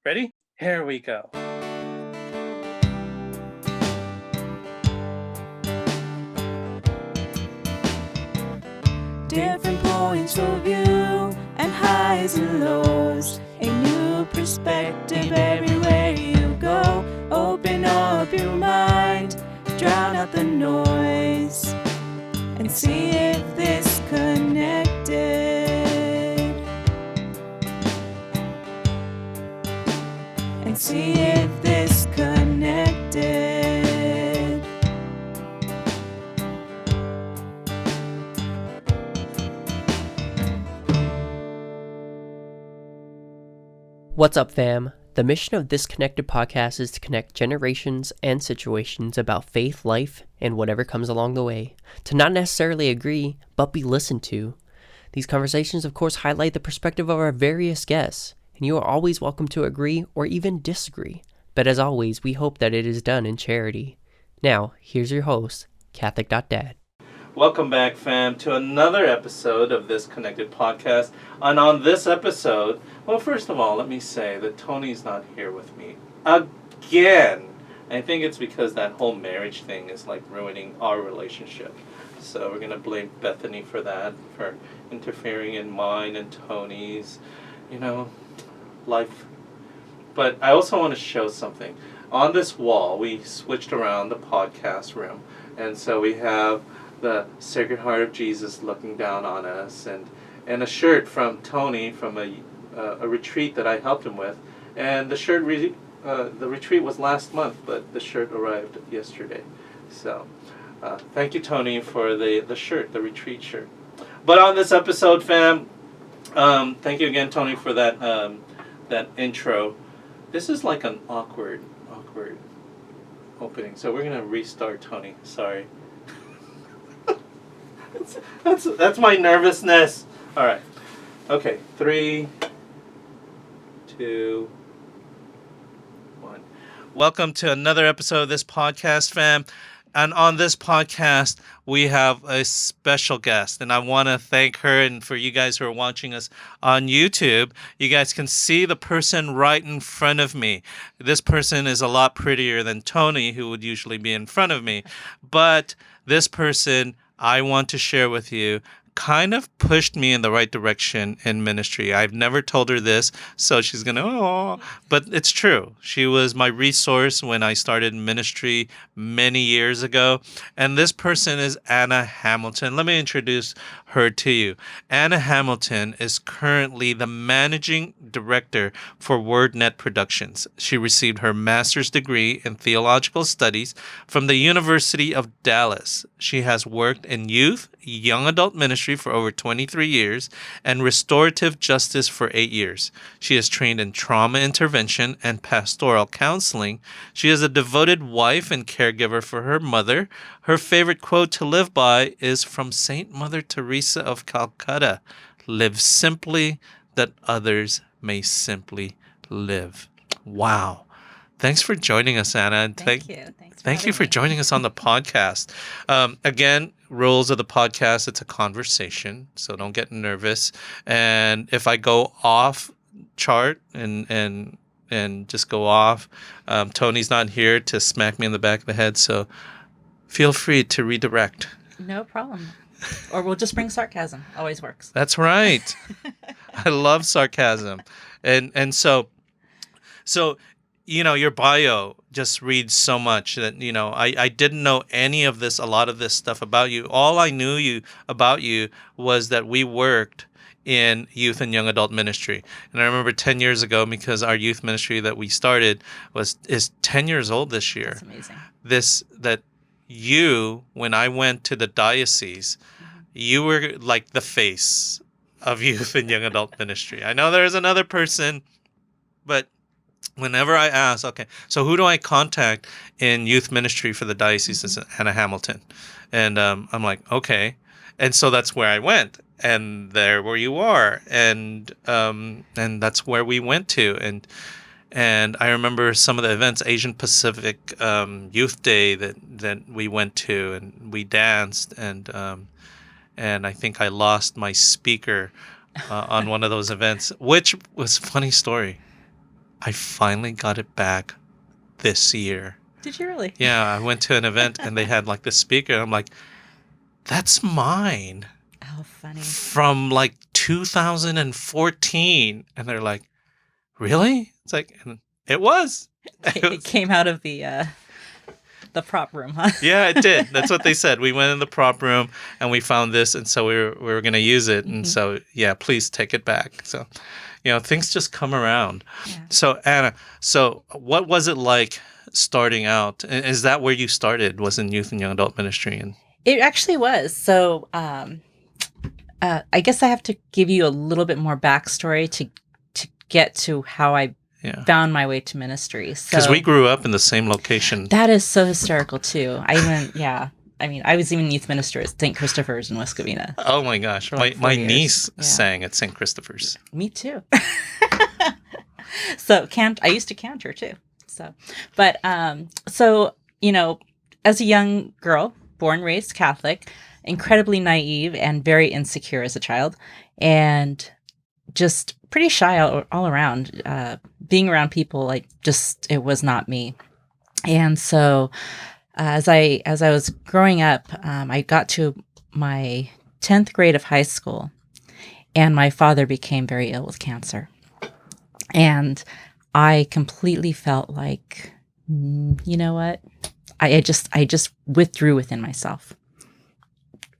Ready? Here we go. Different points of view and highs and lows. A new perspective everywhere you go. Open up your mind, drown out the noise, and see if this connected. And see if this connected. What's up, fam? The mission of this Connected podcast is to connect generations and situations about faith, life, and whatever comes along the way. To not necessarily agree, but be listened to. These conversations, of course, highlight the perspective of our various guests, and you are always welcome to agree or even disagree. But as always, we hope that it is done in charity. Now, here's your host, Catholic.Dad. Welcome back, fam, to another episode of this Connected podcast. And on this episode, well, first of all, let me say that Tony's not here with me again. I think it's because that whole marriage thing is like ruining our relationship. So we're going to blame Bethany for that, for interfering in mine and Tony's, life. But I also want to show something. On this wall, we switched around the podcast room. And so we have the Sacred Heart of Jesus looking down on us, and a shirt from Tony from a retreat that I helped him with. And the shirt, the retreat was last month, but the shirt arrived yesterday. So thank you, Tony, for the shirt, the retreat shirt. But on this episode, fam, thank you again, Tony, for that intro. This is like an awkward opening, so we're gonna restart, Tony. Sorry. That's my nervousness. All right. Okay. 3, 2, 1. Welcome to another episode of this podcast, fam. And on this podcast, we have a special guest, and I want to thank her. And for you guys who are watching us on YouTube, you guys can see the person right in front of me. This person is a lot prettier than Tony, who would usually be in front of me. But this person, I want to share with you, kind of pushed me in the right direction in ministry. I've never told her this, so she's going to, oh, but it's true. She was my resource when I started ministry many years ago. And this person is Anna Hamilton. Let me introduce her to you. Anna Hamilton is currently the managing director for Wordnet Productions. She received her master's degree in Theological Studies from the University of Dallas. She has worked in youth, young adult ministry for over 23 years and restorative justice for 8 years. She is trained in trauma intervention and pastoral counseling. She is a devoted wife and caregiver for her mother. Her favorite quote to live by is from Saint Mother Teresa of Calcutta: "Live simply that others may simply live." Wow. Thanks for joining us, Anna. And Thank you. Thank you for joining us on the podcast. Again, rules of the podcast, it's a conversation, so don't get nervous. And if I go off chart and just go off, Tony's not here to smack me in the back of the head, so feel free to redirect. No problem. Or we'll just bring sarcasm. Always works. That's right. I love sarcasm. And so your bio just reads so much that, I didn't know any of this, a lot of this stuff about you. All I knew about you was that we worked in youth and young adult ministry. And I remember 10 years ago, because our youth ministry that we started is 10 years old this year. That's amazing. When I went to the diocese, you were like the face of youth and young adult ministry. I know there's another person, but whenever I ask, okay, so who do I contact in youth ministry for the diocese? Is Anna Hamilton. And I'm like, okay. And so that's where I went. And there where you are. And that's where we went to. And I remember some of the events, Asian Pacific Youth Day that we went to, and we danced. And I think I lost my speaker on one of those events, which was a funny story. I finally got it back this year. Did you really? Yeah, I went to an event and they had like the speaker. And I'm like, that's mine Oh, funny. from like 2014. And they're like, really? It's like, and it was. It came out of the prop room, huh? Yeah, it did. That's what they said. We went in the prop room and we found this, and so we were going to use it. And so, yeah, please take it back. So, things just come around. Yeah. So, Anna, what was it like starting out? Is that where you started? Was in youth and young adult ministry? And It actually was. So I guess I have to give you a little bit more backstory to get to how I found my way to ministry. Because we grew up in the same location. That is so hysterical too. I was even youth minister at St. Christopher's in West Covina. Oh my gosh. My niece sang at St. Christopher's. Me too. So I used to cantor too. So, but, as a young girl, born, raised Catholic, incredibly naive and very insecure as a child, and just pretty shy all around, being around people, it was not me. And so as I was growing up, I got to my 10th grade of high school, and my father became very ill with cancer. And I completely felt like, you know what? I just withdrew within myself.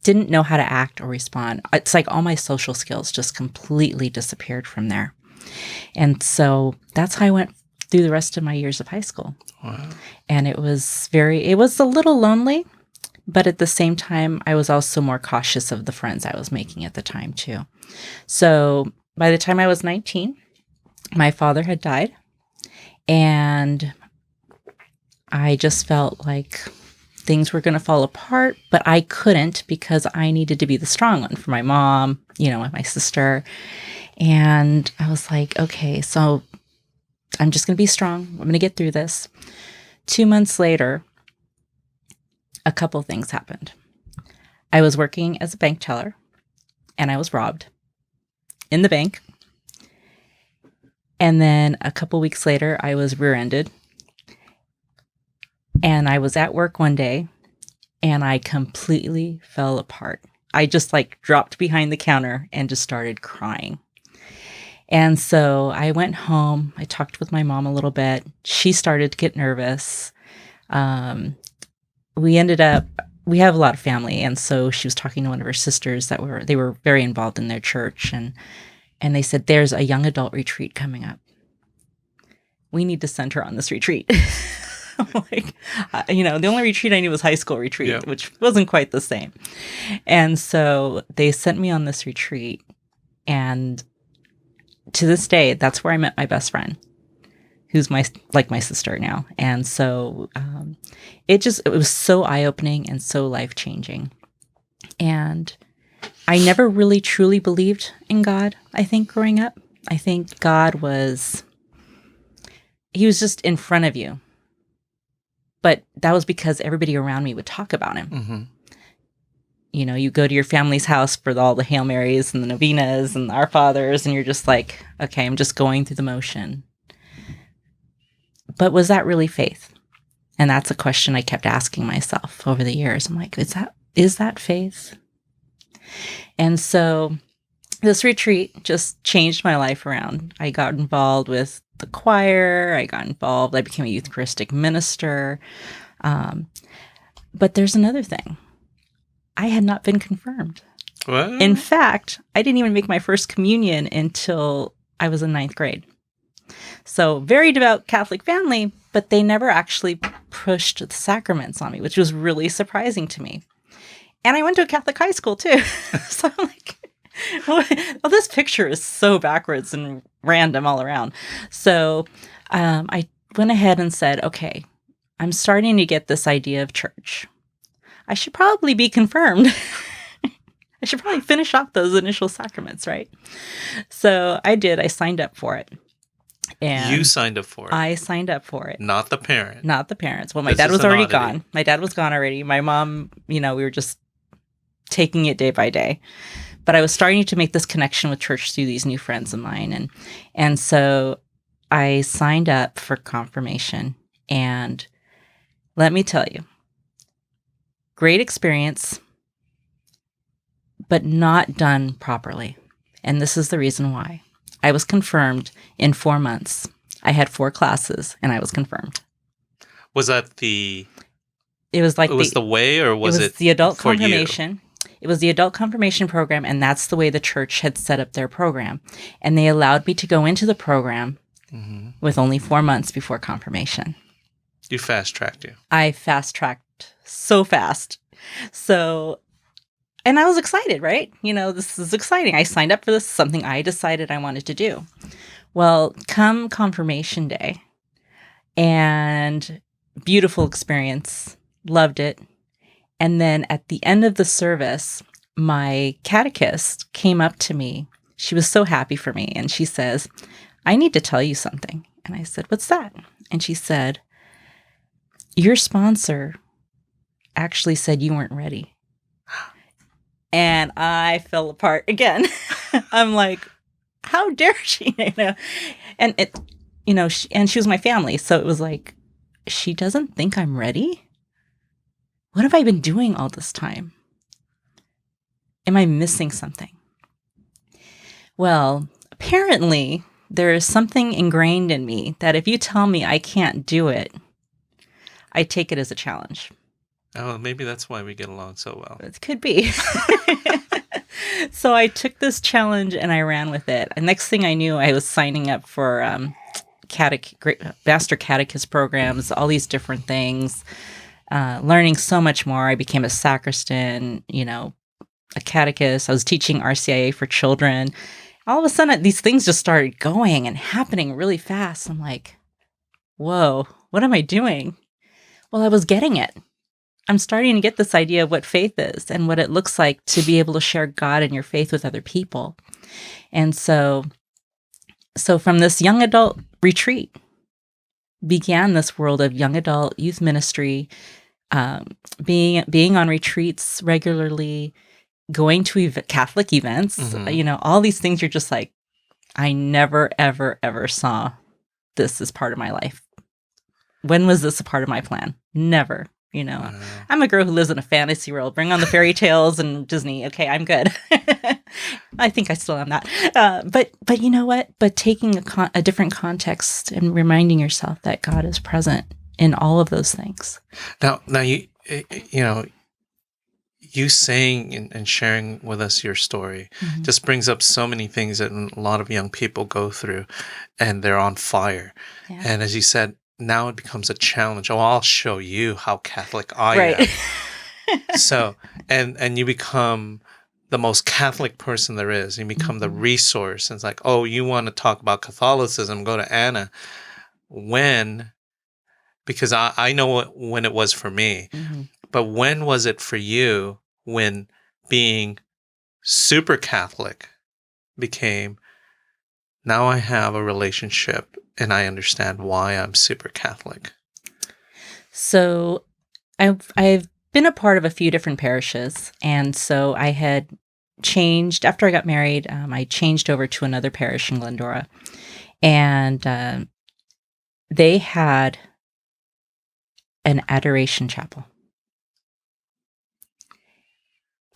Didn't know how to act or respond. It's like all my social skills just completely disappeared from there. And so that's how I went through the rest of my years of high school. Wow. And it was a little lonely, but at the same time, I was also more cautious of the friends I was making at the time too. So by the time I was 19, my father had died, and I just felt like things were going to fall apart, but I couldn't because I needed to be the strong one for my mom, and my sister. And I was like, okay, so I'm just going to be strong. I'm going to get through this. 2 months later, a couple things happened. I was working as a bank teller, and I was robbed in the bank. And then a couple weeks later, I was rear-ended. And I was at work one day, and I completely fell apart. I just dropped behind the counter and just started crying. And so I went home. I talked with my mom a little bit. She started to get nervous. We have a lot of family. And so she was talking to one of her sisters they were very involved in their church. And they said, there's a young adult retreat coming up. We need to send her on this retreat. The only retreat I knew was high school retreat, which wasn't quite the same. And so they sent me on this retreat. And to this day, that's where I met my best friend, who's my sister now. And so it was so eye-opening and so life-changing. And I never really truly believed in God, I think, growing up. I think God he was just in front of you. But that was because everybody around me would talk about him. Mm-hmm. You go to your family's house for all the Hail Marys and the novenas and the Our Fathers, and you're just like, okay, I'm just going through the motion. But was that really faith? And that's a question I kept asking myself over the years. I'm like, is that faith? And so this retreat just changed my life around. I got involved with the choir. I became a Eucharistic minister. But there's another thing. I had not been confirmed. What? In fact, I didn't even make my first communion until I was in 9th grade. So very devout Catholic family, but they never actually pushed the sacraments on me, which was really surprising to me. And I went to a Catholic high school too. So I'm like, well, this picture is so backwards and random all around. So I went ahead and said, okay, I'm starting to get this idea of church. I should probably be confirmed. I should probably finish off those initial sacraments, right? So I did. I signed up for it. And you signed up for it. I signed up for it. Not the parent. Not the parents. Well, my dad was already gone. My dad was gone already. My mom, we were just taking it day by day. But I was starting to make this connection with church through these new friends of mine. And so I signed up for confirmation, and let me tell you, great experience, but not done properly. And this is the reason why. I was confirmed in 4 months. I had 4 classes, and I was confirmed. Was that the? It was like It was the way, or was it the adult for you? confirmation. It was the adult confirmation program, and that's the way the church had set up their program. And they allowed me to go into the program with only 4 months before confirmation. You fast-tracked you. I fast-tracked so fast. So, and I was excited, right? This is exciting. I signed up for this, something I decided I wanted to do. Well, come confirmation day, and beautiful experience. Loved it. And then at the end of the service, my catechist came up to me. She was so happy for me. And she says, I need to tell you something. And I said, what's that? And she said, your sponsor actually said you weren't ready. And I fell apart again. I'm like, how dare she? And it, and she was my family. So it was like, she doesn't think I'm ready? What have I been doing all this time? Am I missing something? Well, apparently there is something ingrained in me that if you tell me I can't do it, I take it as a challenge. Oh, maybe that's why we get along so well. It could be. So I took this challenge and I ran with it. And next thing I knew, I was signing up for master catechist programs, all these different things. Learning so much more. I became a sacristan, a catechist. I was teaching RCIA for children. All of a sudden, these things just started going and happening really fast. I'm like, whoa, what am I doing? Well, I was getting it. I'm starting to get this idea of what faith is and what it looks like to be able to share God and your faith with other people. And so from this young adult retreat began this world of young adult youth ministry, being on retreats regularly, going to Catholic events, all these things. You're just like, I never, ever, ever saw this as part of my life. When was this a part of my plan? Never. I'm a girl who lives in a fantasy world. Bring on the fairy tales and Disney. Okay, I'm good. I think I still am that. But you know what? But taking a different context and reminding yourself that God is present in all of those things. Now you saying and sharing with us your story just brings up so many things that a lot of young people go through, and they're on fire. Yeah. And as you said, now it becomes a challenge. Oh, I'll show you how Catholic I am. So, and you become the most Catholic person there is. You become the resource. And it's like, oh, you want to talk about Catholicism, go to Anna. Because I know when it was for me. But when was it for you when being super Catholic became, now I have a relationship and I understand why I'm super Catholic? So I've been a part of a few different parishes. And so I had changed, after I got married, I changed over to another parish in Glendora. And they had an adoration chapel.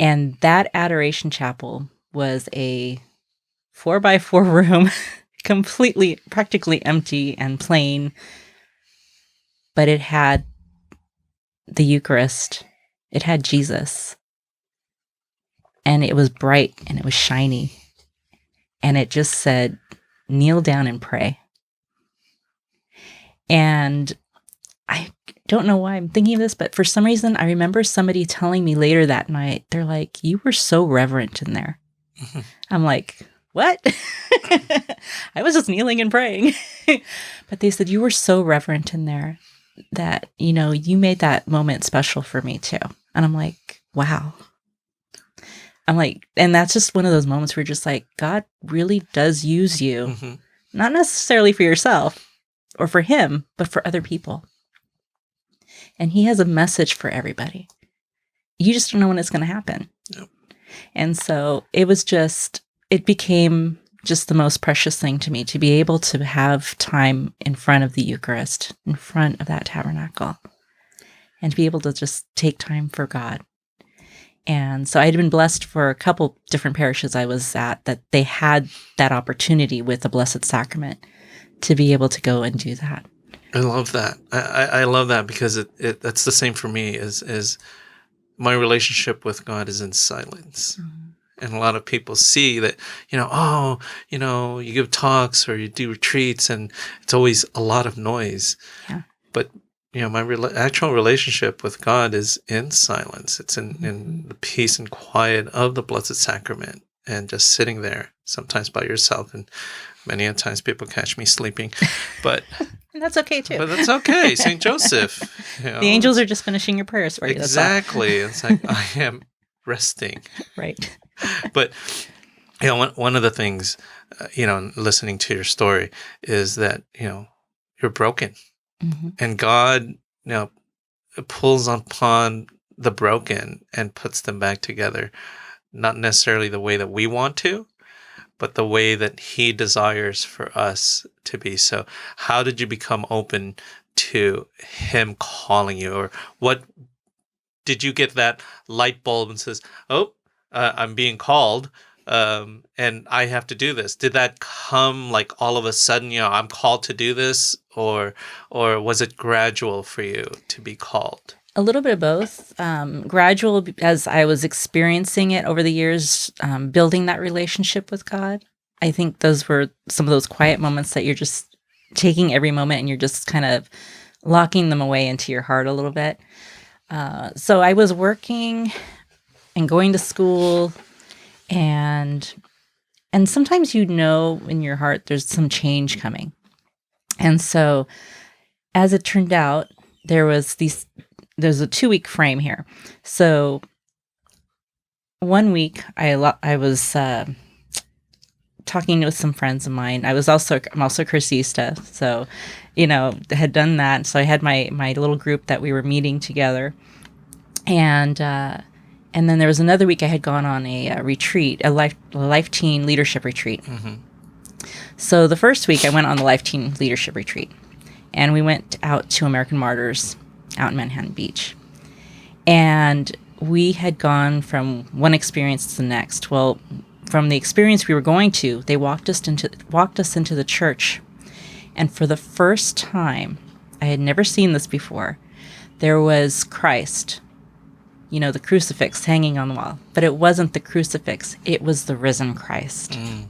And that adoration chapel was a 4x4 room, practically empty and plain. But it had the Eucharist. It had Jesus. And it was bright and it was shiny. And it just said, kneel down and pray. And I don't know why I'm thinking of this, but for some reason, I remember somebody telling me later that night, they're like, you were so reverent in there. I'm like, what? I was just kneeling and praying. But they said, you were so reverent in there that, you made that moment special for me too. And I'm like, wow. I'm like, and that's just one of those moments where you're just like, God really does use you, not necessarily for yourself or for him, but for other people. And he has a message for everybody. You just don't know when it's going to happen. Yep. And so it became just the most precious thing to me, to be able to have time in front of the Eucharist, in front of that tabernacle, and to be able to just take time for God. And so I'd been blessed for a couple different parishes I was at that they had that opportunity with the Blessed Sacrament to be able to go and do that. I love that. I love that because that's the same for me is my relationship with God is in silence. And a lot of people see that, you give talks or you do retreats and it's always a lot of noise. Yeah. But, my actual relationship with God is in silence. It's in the peace and quiet of the Blessed Sacrament and just sitting there, sometimes by yourself. And many a times people catch me sleeping, but... And that's okay, too. But that's okay. St. Joseph. The angels are just finishing your prayers for you. Exactly. It's like, I am resting. Right. But, one of the things, listening to your story is that, you're broken. Mm-hmm. And God, pulls upon the broken and puts them back together. Not necessarily the way that we want to, but the way that He desires for us to be. So how did you become open to Him calling you? Or what did you get that light bulb and says, I'm being called and I have to do this? Did that come like all of a sudden, I'm called to do this? Or was it gradual for you to be called? A little bit of both. Gradual as I was experiencing it over the years, building that relationship with God. I think those were some of those quiet moments that you're just taking every moment and you're just kind of locking them away into your heart a little bit. So I was working and going to school, and sometimes in your heart there's some change coming. And so as it turned out, there's a 2-week frame here. So 1 week I was talking with some friends of mine. I'm also cursista, so had done that. So I had my little group that we were meeting together, and then there was another week I had gone on a retreat, a life teen leadership retreat. Mm-hmm. So the first week I went on the life teen leadership retreat, and we went out to American Martyrs out in Manhattan Beach. And we had gone from one experience to the next. Well, from the experience we were going to, they walked us into the church. And for the first time, I had never seen this before, there was Christ, the crucifix hanging on the wall. But it wasn't the crucifix, it was the risen Christ. Mm.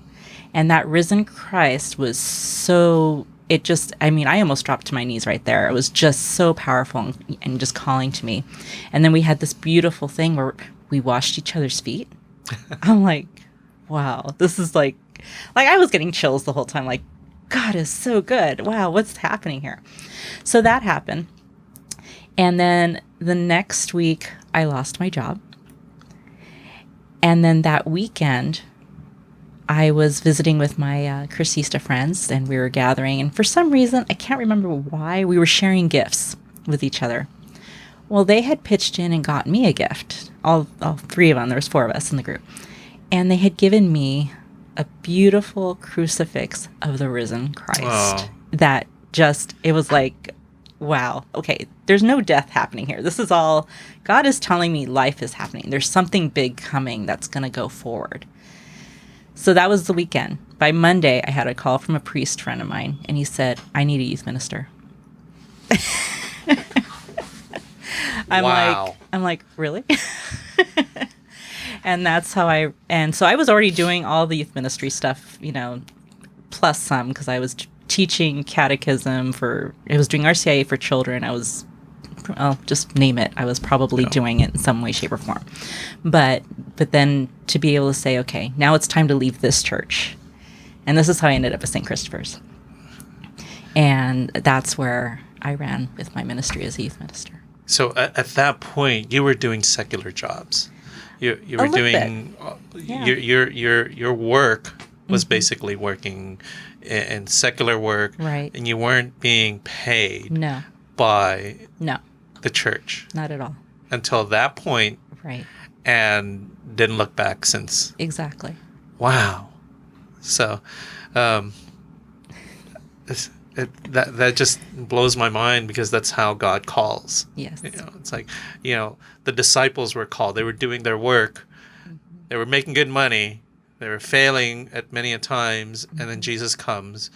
And that risen Christ was so... I almost dropped to my knees right there. It was just so powerful and just calling to me. And then we had this beautiful thing where we washed each other's feet. I'm like, wow, this is like I was getting chills the whole time. Like, God is so good. Wow, what's happening here? So that happened. And then the next week, I lost my job. And then that weekend, I was visiting with my cursista friends, and we were gathering. And for some reason, I can't remember why, we were sharing gifts with each other. Well, they had pitched in and got me a gift. All 3 of them. There was 4 of us in the group. And they had given me a beautiful crucifix of the risen Christ. Oh. That it was like, wow, okay, there's no death happening here. This is all, God is telling me life is happening. There's something big coming that's going to go forward. So that was the weekend. By Monday, I had a call from a priest friend of mine, and he said, I need a youth minister. I'm like, really? And that's how so I was already doing all the youth ministry stuff, plus some, because I was teaching catechism I was doing RCIA for children. I was, just name it. I was probably doing it in some way, shape, or form. But then to be able to say, okay, now it's time to leave this church. And this is how I ended up at St. Christopher's. And that's where I ran with my ministry as a youth minister. So at that point, you were doing secular jobs. You were doing your work was basically working in secular work, right? And you weren't being paid by the church, not at all, until that point, right? And didn't look back since. Exactly. Wow. So that just blows my mind, because that's how God calls. Yes. It's like, the disciples were called. They were doing their work. They were making good money. They were failing at many a times, and then Jesus comes.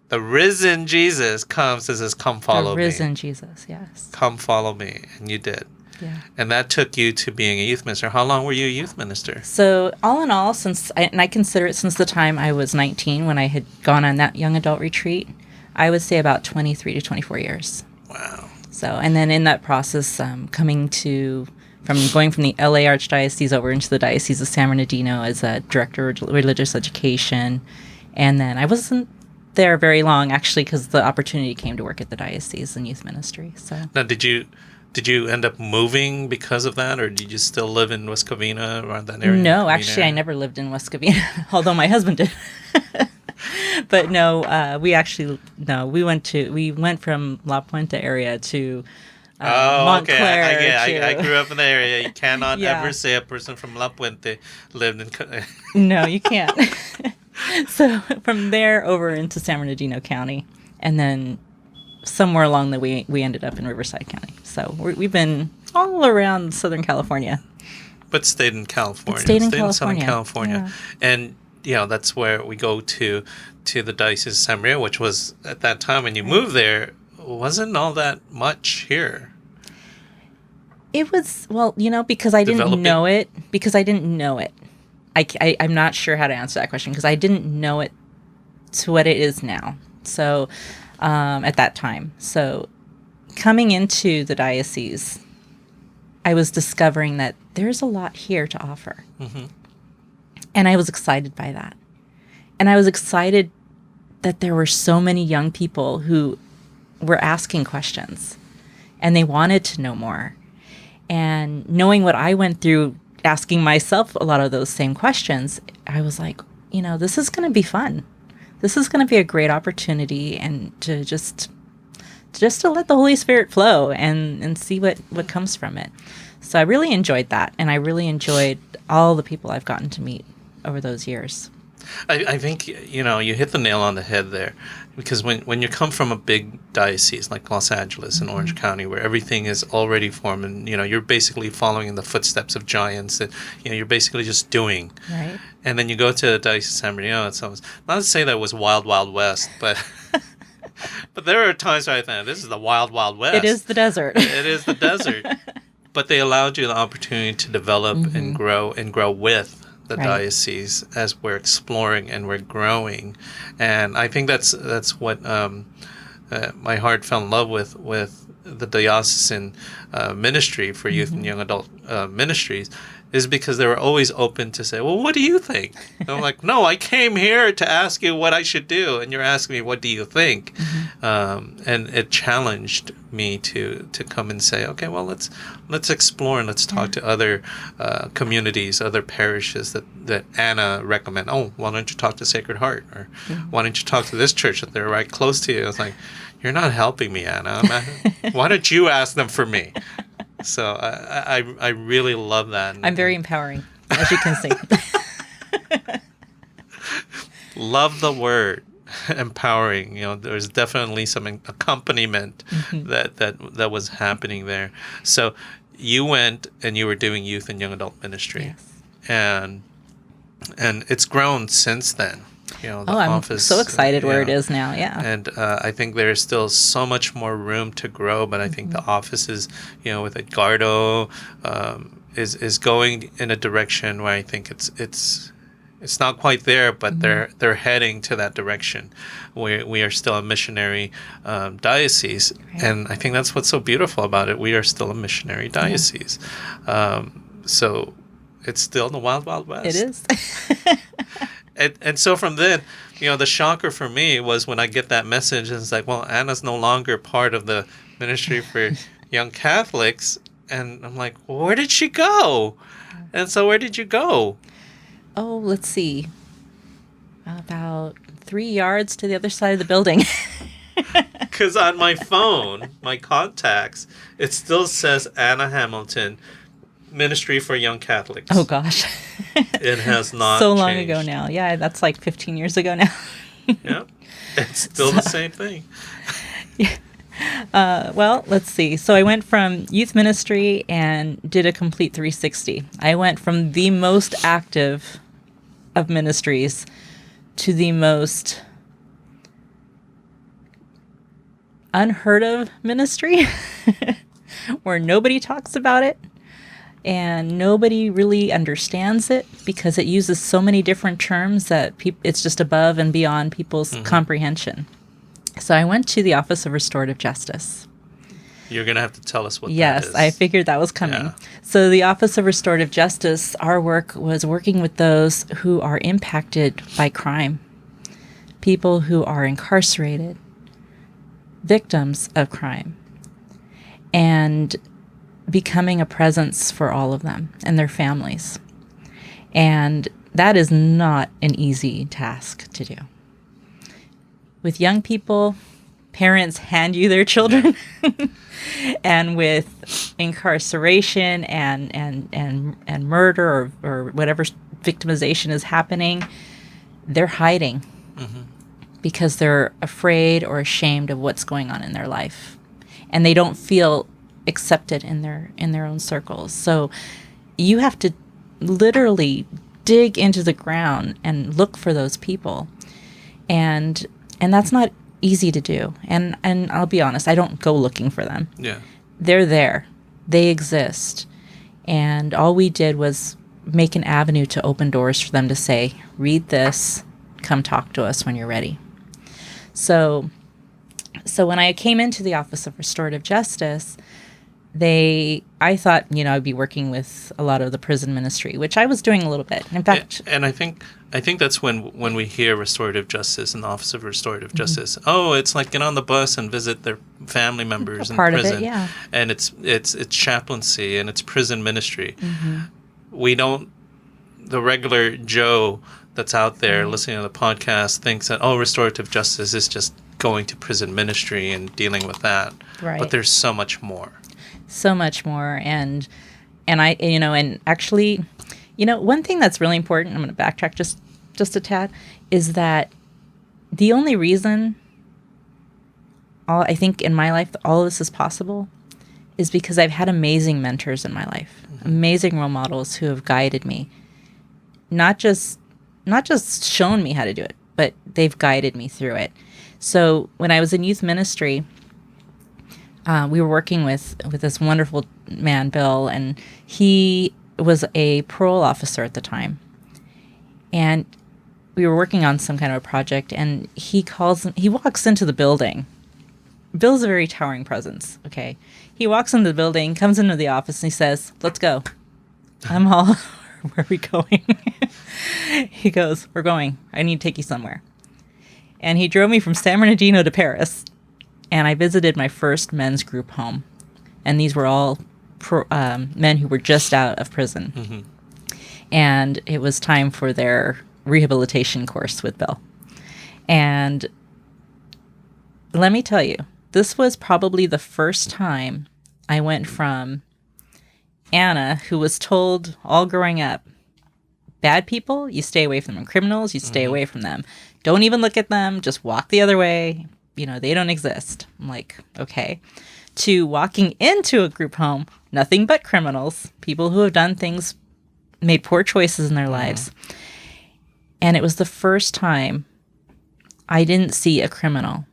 The risen Jesus comes and says, "Come follow me." The risen Jesus, yes. Come follow me, and you did. Yeah. And that took you to being a youth minister. How long were you a youth minister? So all in all, I consider it since the time I was 19, when I had gone on that young adult retreat, I would say about 23 to 24 years. Wow. So, and then in that process, going from the LA Archdiocese over into the Diocese of San Bernardino as a director of religious education. And then I wasn't there very long, actually, because the opportunity came to work at the diocese in youth ministry. So now, did you end up moving because of that, or did you still live in West Covina, around that area? No, actually, I never lived in West Covina, although my husband did. But no, we went from La Puente area to Montclair. Okay. I grew up in the area. You cannot ever say a person from La Puente lived in. No, you can't. So from there over into San Bernardino County, and then somewhere along the way we ended up in Riverside County. So we've been all around Southern California. But stayed in California. Stayed in Southern California. Yeah. And that's where we go to the Diocese of San Maria, which was, at that time when you moved there, wasn't all that much here. It was, because I didn't know it. I'm not sure how to answer that question, because I didn't know it to what it is now. So at that time. So coming into the diocese, I was discovering that there's a lot here to offer. Mm-hmm. And I was excited by that. And I was excited that there were so many young people who were asking questions, and they wanted to know more. And knowing what I went through, asking myself a lot of those same questions, I was like, this is going to be fun. This is going to be a great opportunity, and to just to let the Holy Spirit flow and see what comes from it. So I really enjoyed that, and I really enjoyed all the people I've gotten to meet over those years. I think, you hit the nail on the head there, because when you come from a big diocese like Los Angeles and Orange County, where everything is already formed, and, you're basically following in the footsteps of giants, that, you're basically just doing. Right. And then you go to the Diocese of San Bernardino, it's almost, not to say that it was wild, wild west, but but there are times where I think, this is the wild, wild west. It is the desert. It is the desert. But they allowed you the opportunity to develop and grow with the diocese as we're exploring and we're growing. And I think that's what my heart fell in love with the diocesan ministry for youth and young adult ministries, is because they were always open to say, well, what do you think? And I'm like, no, I came here to ask you what I should do, and you're asking me, what do you think? And it challenged me to come and say, okay, well, let's explore and let's talk to other communities, other parishes that Anna recommend. Oh, why don't you talk to Sacred Heart? Or why don't you talk to this church that they're right close to you? I was like, you're not helping me, Anna. Why don't you ask them for me? So I really love that. I'm very empowering, as you can see. Love the word empowering. There's definitely some accompaniment that was happening there. So you went and you were doing youth and young adult ministry, and it's grown since then. The office. I'm so excited where it is now. Yeah. And I think there's still so much more room to grow, but I think the office is, with Edgardo, is going in a direction where I think it's not quite there, but they're heading to that direction. We are still a missionary diocese, and I think that's what's so beautiful about it. We are still a missionary diocese. So it's still the wild, wild west. It is. And so from then, the shocker for me was when I get that message, and it's like, well, Anna's no longer part of the ministry for young Catholics. And I'm like, well, where did she go? And so where did you go? Oh, let's see. About 3 yards to the other side of the building. Because on my phone, my contacts, it still says Anna Hamilton, ministry for young Catholics. Oh gosh. It has not so long changed. ago now. Yeah, that's like 15 years ago now. Yeah, it's still the same thing. Well, let's see. So I went from youth ministry and did a complete 360. I went from the most active of ministries to the most unheard of ministry where nobody talks about it and nobody really understands it because it uses so many different terms that it's just above and beyond people's comprehension. So I went to the Office of Restorative Justice. You're going to have to tell us what that is. Yes, I figured that was coming. Yeah. So the Office of Restorative Justice, our work was working with those who are impacted by crime, people who are incarcerated, victims of crime, and becoming a presence for all of them and their families. And that is not an easy task to do. With young people, parents hand you their children. And with incarceration and murder or whatever victimization is happening, they're hiding because they're afraid or ashamed of what's going on in their life. And they don't feel accepted in their own circles. So you have to literally dig into the ground and look for those people. And that's not easy to do. And I'll be honest, I don't go looking for them. Yeah. They're there. They exist. And all we did was make an avenue to open doors for them to say, read this, come talk to us when you're ready. So when I came into the Office of Restorative Justice, I thought, I'd be working with a lot of the prison ministry, which I was doing a little bit. In fact, and I think that's when we hear restorative justice in the Office of Restorative Justice. Oh, it's like get on the bus and visit their family members in part prison. of it, yeah. And it's chaplaincy and it's prison ministry. We don't. The regular Joe that's out there listening to the podcast thinks that restorative justice is just going to prison ministry and dealing with that. Right. But there's so much more. So much more. And I, and actually, one thing that's really important, I'm going to backtrack just a tad, is that the only reason I think in my life all of this is possible is because I've had amazing mentors in my life, amazing role models who have guided me, not just shown me how to do it, but they've guided me through it. So when I was in youth ministry, we were working with this wonderful man, Bill, and he was a parole officer at the time. And we were working on some kind of a project, and he walks into the building. Bill's a very towering presence, okay? He walks into the building, comes into the office, and he says, "Let's go." I'm all, "Where are we going?" He goes, "We're going. I need to take you somewhere." And he drove me from San Bernardino to Paris. And I visited my first men's group home. And these were all men who were just out of prison. And it was time for their rehabilitation course with Bill. And let me tell you, this was probably the first time I went from Anna, who was told all growing up, bad people, you stay away from them. Criminals, you stay away from them. Don't even look at them. Just walk the other way. They don't exist. I'm like, okay. To walking into a group home, nothing but criminals, people who have done things, made poor choices in their lives. And it was the first time I didn't see a criminal.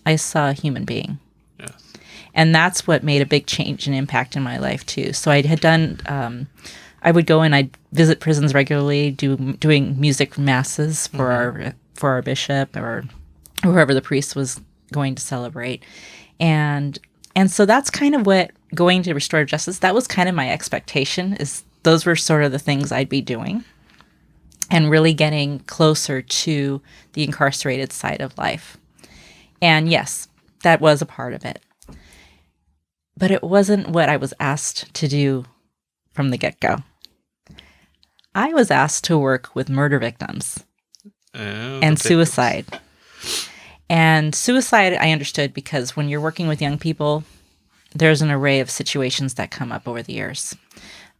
I saw a human being. Yes. And that's what made a big change and impact in my life too. So I had done, I would go and I'd visit prisons regularly, doing music masses for our bishop or whoever the priest was going to celebrate. And so that's kind of what going to restorative justice, that was kind of my expectation, is those were sort of the things I'd be doing and really getting closer to the incarcerated side of life. And yes, that was a part of it. But it wasn't what I was asked to do from the get-go. I was asked to work with murder victims and suicide. And suicide, I understood, because when you're working with young people, there's an array of situations that come up over the years.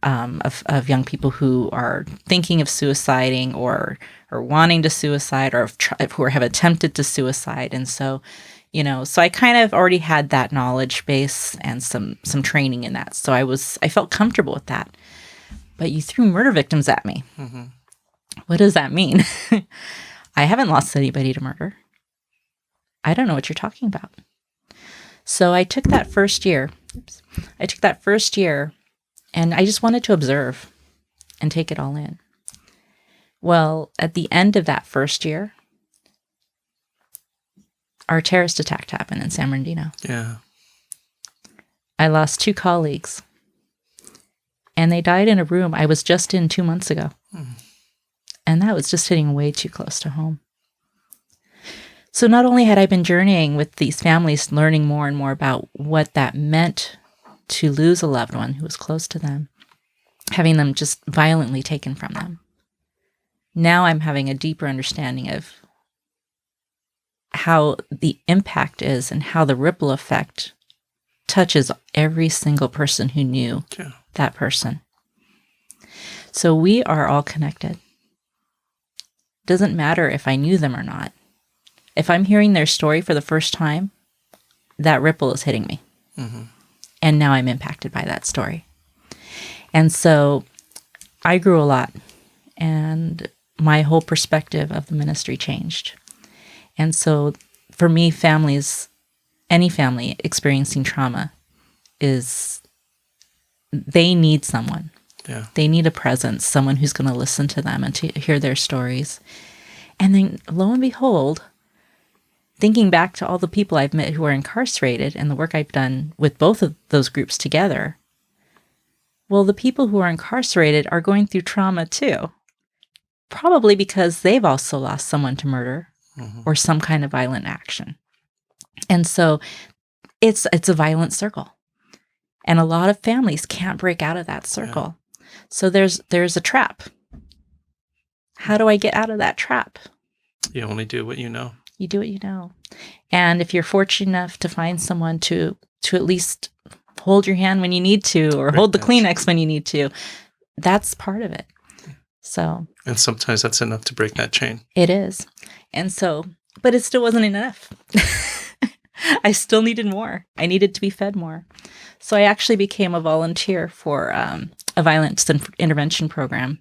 of young people who are thinking of suiciding or wanting to suicide or who have attempted to suicide. And so, so I kind of already had that knowledge base and some training in that. So I felt comfortable with that. But you threw murder victims at me. Mm-hmm. What does that mean? I haven't lost anybody to murder. I don't know what you're talking about. So I took that first year. And I just wanted to observe and take it all in. Well, at the end of that first year, our terrorist attack happened in San Bernardino. Yeah. I lost 2 colleagues. And they died in a room I was just in 2 months ago. And that was just hitting way too close to home. So not only had I been journeying with these families, learning more and more about what that meant to lose a loved one who was close to them, having them just violently taken from them. Now I'm having a deeper understanding of how the impact is and how the ripple effect touches every single person who knew that person. So we are all connected. Doesn't matter if I knew them or not. If I'm hearing their story for the first time, that ripple is hitting me. Mm-hmm. And now I'm impacted by that story. And so I grew a lot, and my whole perspective of the ministry changed. And so for me, any family experiencing trauma they need someone. Yeah. They need a presence, someone who's going to listen to them and to hear their stories. And then lo and behold, thinking back to all the people I've met who are incarcerated and the work I've done with both of those groups together, well, the people who are incarcerated are going through trauma too. Probably because they've also lost someone to murder or some kind of violent action. And so it's a violent circle. And a lot of families can't break out of that circle. Yeah. So there's a trap. How do I get out of that trap? You only do what you know. You do what you know. And if you're fortunate enough to find someone to at least hold your hand when you need to, or hold the Kleenex when you need to, that's part of it. So. And sometimes that's enough to break that chain. It is. And so, but it still wasn't enough. I still needed more. I needed to be fed more. So I actually became a volunteer for a violence intervention program.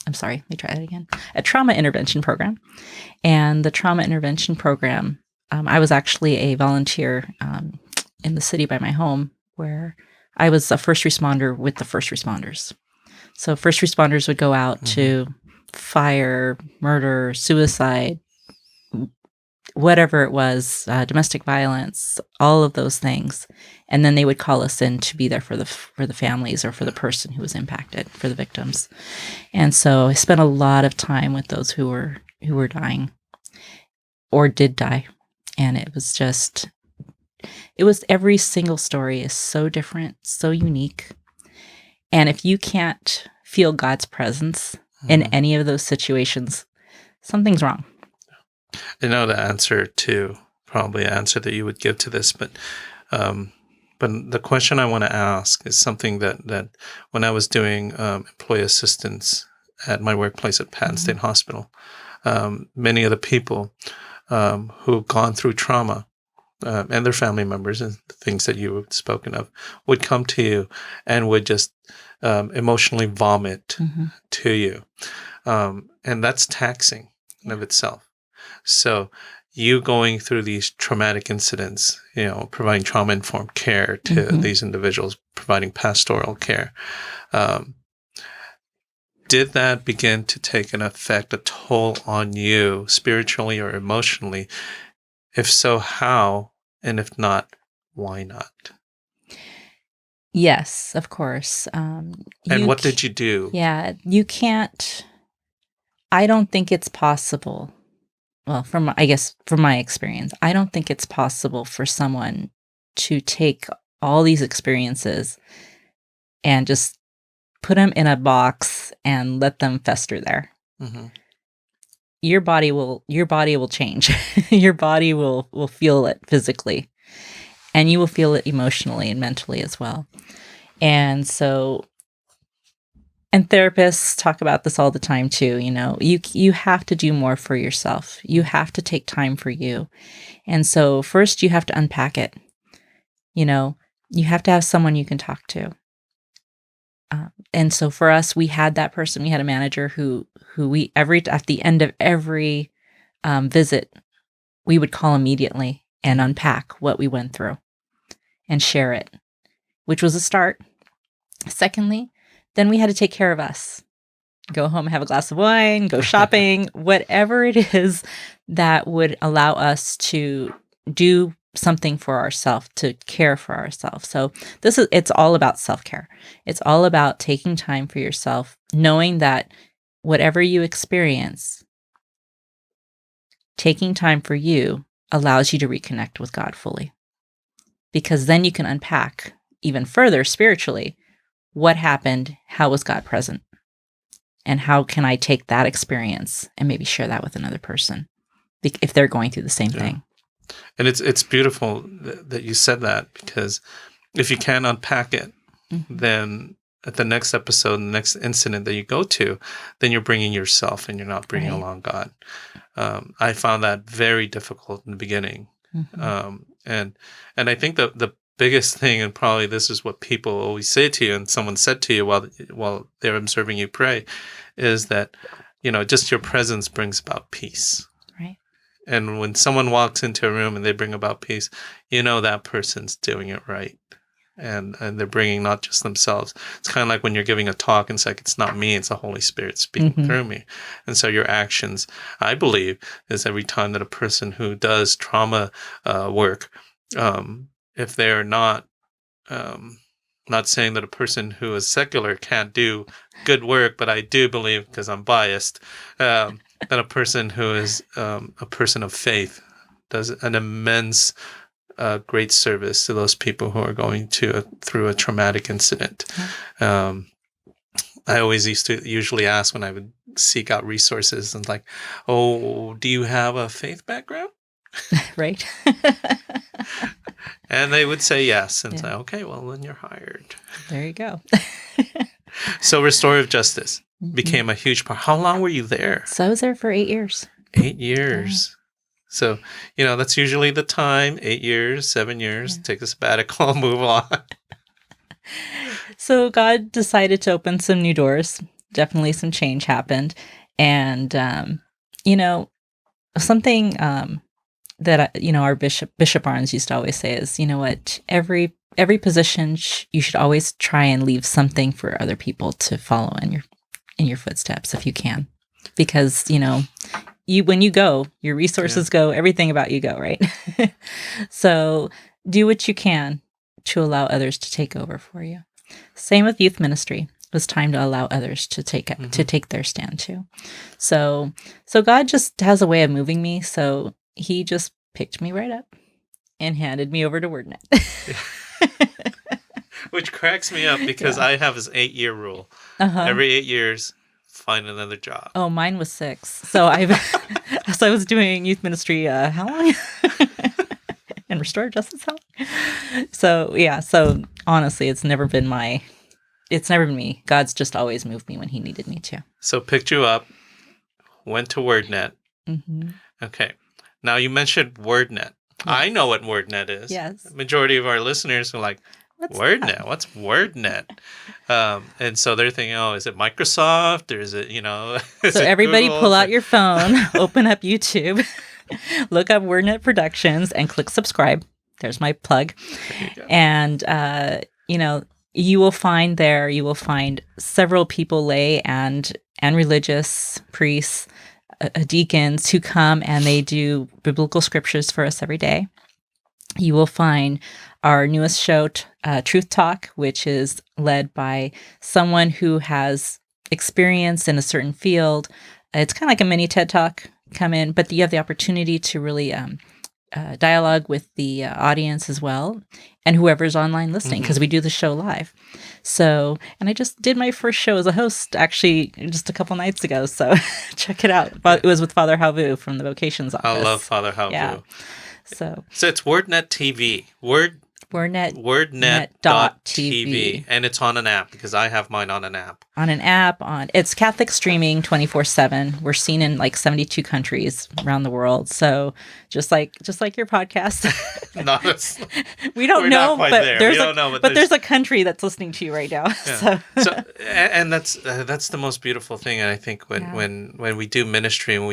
I'm sorry, let me try that again. A trauma intervention program. And the trauma intervention program, I was actually a volunteer in the city by my home, where I was a first responder with the first responders. So first responders would go out to fire, murder, suicide, whatever it was, domestic violence, all of those things. And then they would call us in to be there for the families or for the person who was impacted, for the victims. And so I spent a lot of time with those who were dying or did die. And it was every single story is so different, so unique. And if you can't feel God's presence in any of those situations, something's wrong. I know the answer to probably an answer that you would give to this, but the question I want to ask is something that when I was doing employee assistance at my workplace at Penn State Hospital, many of the people who've gone through trauma and their family members and the things that you have spoken of would come to you and would just emotionally vomit to you. And that's taxing in of itself. So you going through these traumatic incidents, providing trauma-informed care to these individuals, providing pastoral care, did that begin to take an effect, a toll on you spiritually or emotionally? If so, how? And if not, why not? Yes, of course. And what did you do? Yeah, you can't. I don't think it's possible. Well, from my experience, I don't think it's possible for someone to take all these experiences and just put them in a box and let them fester there. Your body will change. Your body will feel it physically, and you will feel it emotionally and mentally as well. And so And therapists talk about this all the time too. You have to do more for yourself. You have to take time for you. And so first you have to unpack it. You have to have someone you can talk to. And so for us, we had that person. We had a manager who we at the end of every visit, we would call immediately and unpack what we went through and share it, which was a start. Secondly, then we had to take care of us. Go home, have a glass of wine, go shopping, whatever it is that would allow us to do something for ourselves, to care for ourselves. So it's all about self-care. It's all about taking time for yourself, knowing that whatever you experience, taking time for you allows you to reconnect with God fully. Because then you can unpack even further spiritually what happened, how was God present, and how can I take that experience and maybe share that with another person if they're going through the same thing. And it's beautiful that you said that, because if you can't unpack it, then at the next episode, the next incident that you go to, then you're bringing yourself and you're not bringing along God. I found that very difficult in the beginning. And I think the biggest thing, and probably this is what people always say to you, and someone said to you while they're observing you pray, is that, just your presence brings about peace. Right. And when someone walks into a room and they bring about peace, that person's doing it right. And they're bringing not just themselves. It's kind of like when you're giving a talk and it's like, it's not me, it's the Holy Spirit speaking through me. And so your actions, I believe, is every time that a person who does trauma work, if they're not saying that a person who is secular can't do good work, but I do believe, because I'm biased, that a person who is a person of faith does an immense great service to those people who are going through a traumatic incident. I always usually ask when I would seek out resources and like, oh, do you have a faith background? Right. And they would say yes. And say, okay, well, then you're hired. There you go. So Restorative Justice became a huge part. How long were you there? So I was there for 8 years. 8 years. So, that's usually the time, 8 years, 7 years, take a sabbatical, move on. So God decided to open some new doors. Definitely some change happened. And, something that, our Bishop Barnes used to always say is, what, every position, you should always try and leave something for other people to follow in your footsteps if you can. Because, when you go, your resources go, everything about you go, right? So do what you can to allow others to take over for you. Same with youth ministry. It was time to allow others to take their stand too. So God just has a way of moving me. So he just picked me right up and handed me over to Wordnet. Which cracks me up because I have this 8-year rule. Every 8 years, find another job. Oh, mine was 6. So I was doing youth ministry. How long? And Restorative Justice. How long? So honestly, it's never been me. God's just always moved me when He needed me to. So picked you up, went to Wordnet. Okay. Now you mentioned Wordnet. Yes. I know what Wordnet is. Yes. The majority of our listeners are like, Wordnet? That? What's Wordnet? And so they're thinking, is it Microsoft or is it, is so it everybody Google? Pull out your phone, open up YouTube, look up Wordnet Productions and click subscribe. There's my plug. And, you will find several people, lay and religious priests, deacons who come and they do biblical scriptures for us every day. You will find our newest show, Truth Talk, which is led by someone who has experience in a certain field. It's kind of like a mini TED Talk. Come in, but you have the opportunity to really dialogue with the audience as well, and whoever's online listening, because we do the show live. So, and I just did my first show as a host, actually, just a couple nights ago. So check it out. But it was with Father Halvu from the Vocations Office. I love Father Halvu. Yeah. So it's WordNetTV. WordNet.TV. And it's on an app because I have mine on an app. on an app. It's Catholic streaming 24/7. We're seen in like 72 countries around the world. So just like your podcast, Not as, we don't we're know, not quite but there. there's We don't know, but there's a country that's listening to you right now. Yeah. So And that's the most beautiful thing. And I think when we do ministry, and when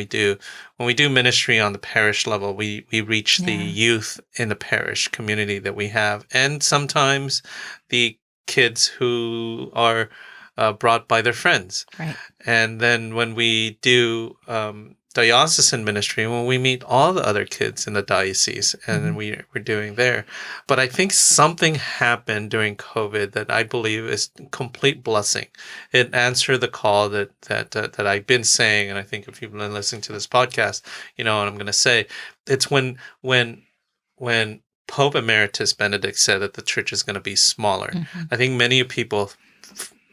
we do ministry on the parish level, we reach the youth in the parish community that we have, and sometimes the kids who are brought by their friends. Right. And then when we do diocesan ministry, when we meet all the other kids in the diocese, and we're doing there. But I think something happened during COVID that I believe is complete blessing. It answered the call that I've been saying, and I think if you've been listening to this podcast, you know what I'm going to say. It's when Pope Emeritus Benedict said that the church is going to be smaller. I think many people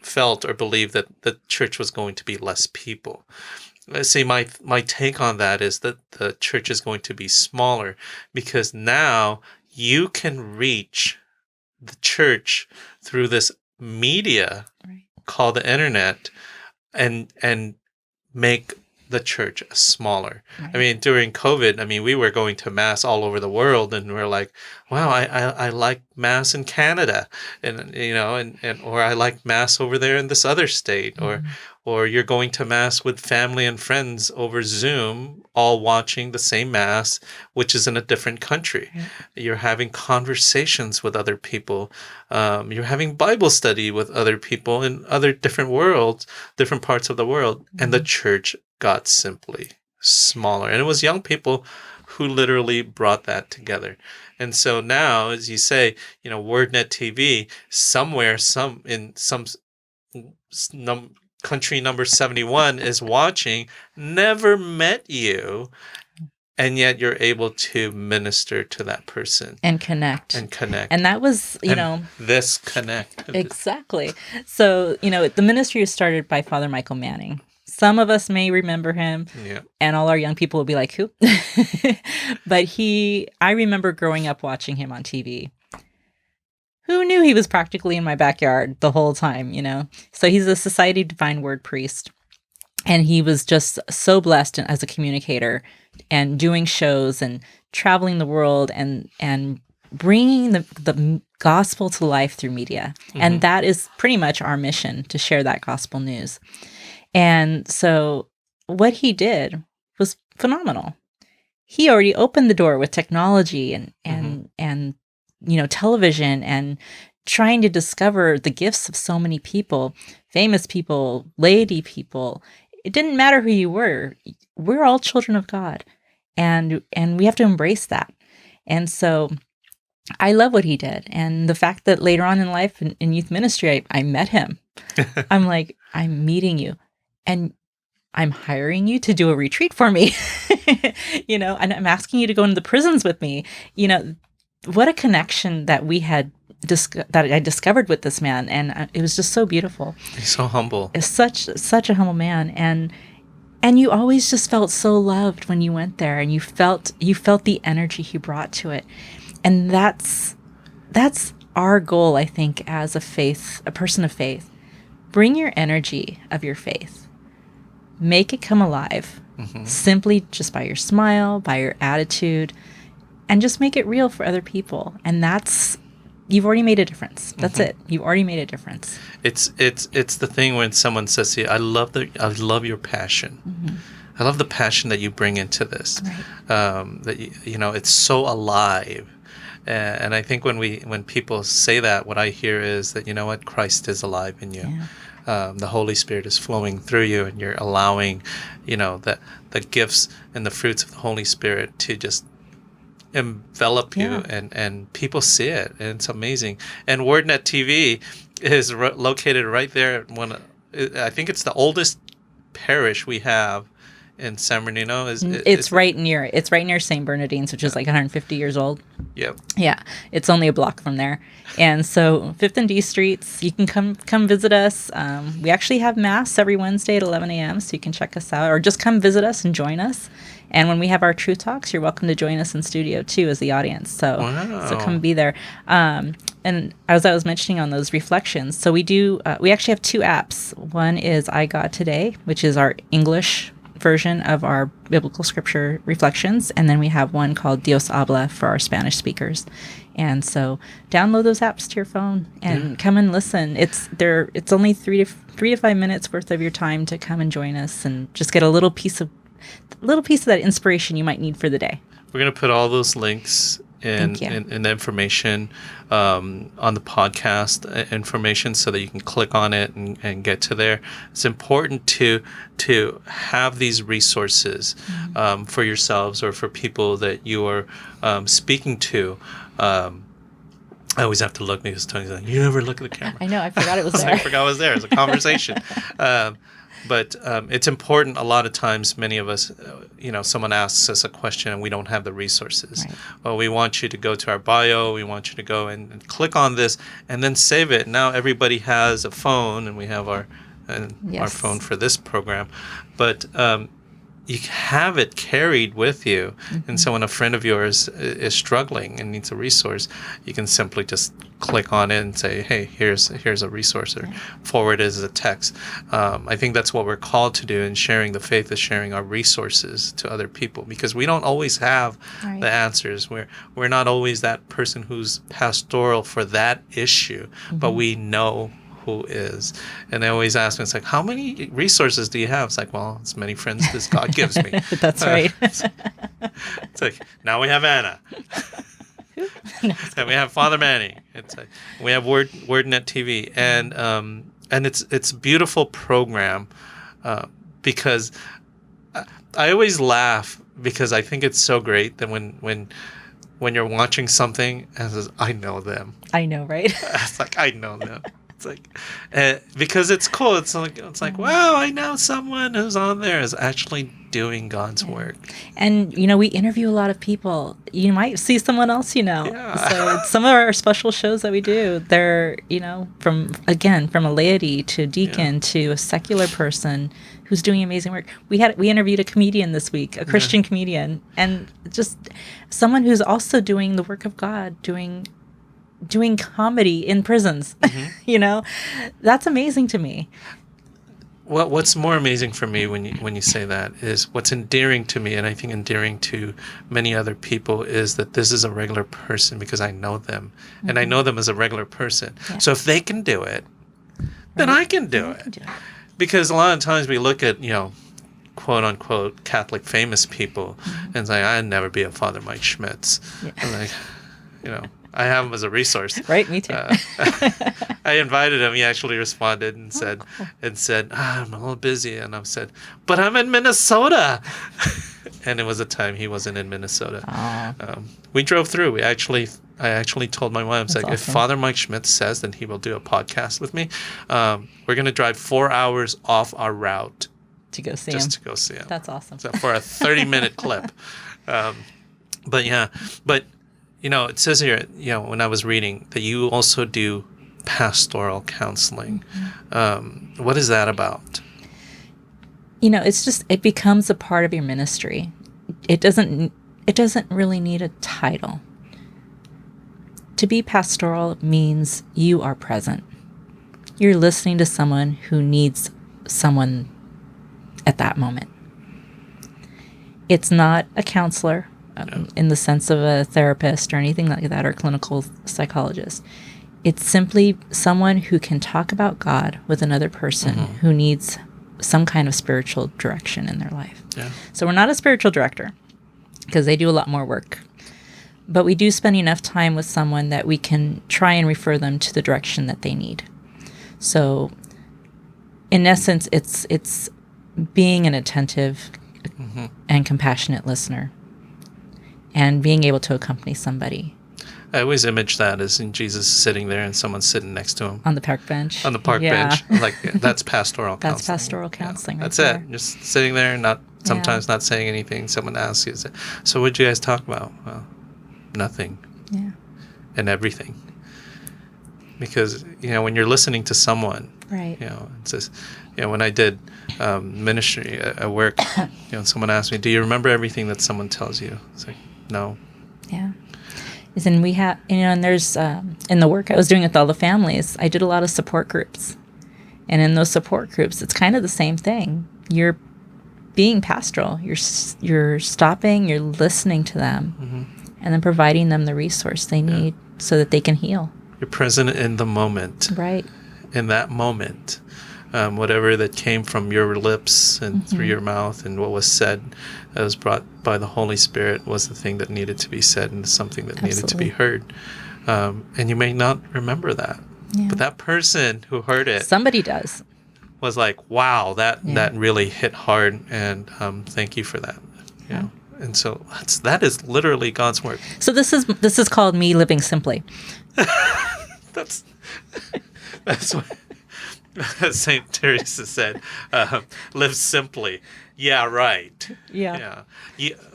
felt or believed that the church was going to be less people. See, my take on that is that the church is going to be smaller because now you can reach the church through this media called the internet and make the church smaller. Right. I mean, during COVID, we were going to mass all over the world, and we're like, wow, I like mass in Canada, and or I like mass over there in this other state, or you're going to mass with family and friends over Zoom, all watching the same mass, which is in a different country. Yeah. You're having conversations with other people. You're having Bible study with other people in other different worlds, different parts of the world, and the church got simply smaller. And it was young people who literally brought that together. And so now, as you say, Wordnet TV, somewhere, in some country number 71 is watching, never met you, and yet you're able to minister to that person. And connect. And that was, this connect. Exactly. So, the ministry was started by Father Michael Manning. Some of us may remember him, and all our young people will be like, who? But I remember growing up watching him on TV. Who knew he was practically in my backyard the whole time, So he's a Society of Divine Word priest, and he was just so blessed as a communicator and doing shows and traveling the world and bringing the gospel to life through media. And that is pretty much our mission, to share that gospel news. And so what he did was phenomenal. He already opened the door with technology and television, and trying to discover the gifts of so many people, famous people, laity people. It didn't matter who you were. We're all children of God, and we have to embrace that. And so I love what he did. And the fact that later on in life in youth ministry, I met him. I'm like, I'm meeting you, and I'm hiring you to do a retreat for me, and I'm asking you to go into the prisons with me. What a connection that we had, that I discovered with this man. And it was just so beautiful. He's so humble. It's such a humble man. And you always just felt so loved when you went there, and you felt the energy he brought to it. And that's our goal, I think, as a person of faith. Bring your energy of your faith. Make it come alive, simply just by your smile, by your attitude, and just make it real for other people. And you've already made a difference. That's it. You've already made a difference. It's the thing when someone says to you, I love your passion. I love the passion that you bring into this. Right. That it's so alive. And I think when people say that, what I hear is that, Christ is alive in you. Yeah. The Holy Spirit is flowing through you, and you're allowing, the gifts and the fruits of the Holy Spirit to just envelop you, and people see it, and it's amazing. And Wordnet TV is located right there. I think it's the oldest parish we have in San Bernardino. It's right near St. Bernardine's, which is like 150 years old. Yep. Yeah, it's only a block from there. And so 5th and D Streets, you can come visit us. We actually have Mass every Wednesday at 11 a.m., so you can check us out, or just come visit us and join us. And when we have our Truth Talks, you're welcome to join us in studio too as the audience. So come be there. And and as I was mentioning on those reflections, so we actually have two apps. One is I Got Today, which is our English version of our biblical scripture reflections, and then we have one called Dios Habla for our Spanish speakers. And so download those apps to your phone and come and listen. It's only 3 to 5 minutes worth of your time to come and join us and just get a little piece of that inspiration you might need for the day. We're going to put all those links in the information on the podcast information so that you can click on it and get to there. It's important to have these resources for yourselves or for people that you are speaking to. I always have to look because Tony's like, you never look at the camera. I know, I forgot it was there. I forgot it was there. It's a conversation. But it's important. A lot of times, many of us, someone asks us a question and we don't have the resources. Right. Well, we want you to go to our bio. We want you to go and click on this and then save it. Now everybody has a phone, and we have our phone for this program. But you have it carried with you. Mm-hmm. And so when a friend of yours is struggling and needs a resource, you can simply just click on it and say, hey, here's a resource, or forward it as a text. I think that's what we're called to do in sharing the faith, is sharing our resources to other people, because we don't always have the answers. We're not always that person who's pastoral for that issue, but we know who is. And they always ask me, it's like, how many resources do you have? It's like, well, as many friends as God gives me. That's right. It's like, now we have Anna. And we have Father Manny. It's like, we have WordNetTV. And it's a beautiful program because I always laugh, because I think it's so great that when you're watching something and it says, I know them. I know, right? It's like, I know them. It's like, because it's cool. It's like, wow, I know someone who's on there is actually doing God's work. And, we interview a lot of people. You might see someone else, Yeah. So some of our special shows that we do, they're, from a laity to deacon to a secular person who's doing amazing work. We interviewed a comedian this week, a Christian comedian, and just someone who's also doing the work of God, doing comedy in prisons. That's amazing to me. What's more amazing for me when you say that is, what's endearing to me, and I think endearing to many other people, is that this is a regular person, because I know them, and I know them as a regular person. Yeah. So if they can do it, then I can do it. Because a lot of times we look at, quote unquote Catholic famous people, and it's like, I'd never be a Father Mike Schmitz. Yeah. I'm like, I have him as a resource. Right, me too. I invited him. He actually responded and said, I'm a little busy. And I said, but I'm in Minnesota. And it was a time he wasn't in Minnesota. We drove through. I actually told my wife, I was like, awesome. If Father Mike Schmidt says, then he will do a podcast with me. We're going to drive 4 hours off our route to go see him. Just to go see him. That's awesome. So for a 30-minute clip. But it says here, when I was reading, that you also do pastoral counseling. What is that about? It becomes a part of your ministry. It doesn't really need a title. To be pastoral means you are present. You're listening to someone who needs someone at that moment. It's not a counselor. In the sense of a therapist or anything like that, or clinical psychologist. It's simply someone who can talk about God with another person who needs some kind of spiritual direction in their life. Yeah. So we're not a spiritual director, because they do a lot more work. But we do spend enough time with someone that we can try and refer them to the direction that they need. So in essence, it's being an attentive and compassionate listener, and being able to accompany somebody. I always image that as in Jesus sitting there and someone sitting next to him. On the park bench. On the park bench. Like, that's pastoral counseling. That's pastoral counseling. Yeah. That's it. Just sitting there, sometimes not saying anything. Someone asks you, so what did you guys talk about? Well, nothing. Yeah. And everything. Because, when you're listening to someone, right. It's just, when I did ministry at work, someone asked me, do you remember everything that someone tells you? It's like, no. Yeah. is, and we have, and there's, in the work I was doing with all the families, I did a lot of support groups. And in those support groups, it's kind of the same thing. You're being pastoral. You're stopping, you're listening to them, and then providing them the resource they need so that they can heal. You're present in the moment. Right. In that moment. Whatever that came from your lips and through your mouth and what was said that was brought by the Holy Spirit was the thing that needed to be said and something that needed to be heard. And you may not remember that. Yeah. But that person who heard it, somebody does, was like, wow, that really hit hard, and thank you for that. Yeah. And so that is literally God's work. So this is called me living simply. that's what Saint Teresa said. Live simply. Yeah, right. Yeah.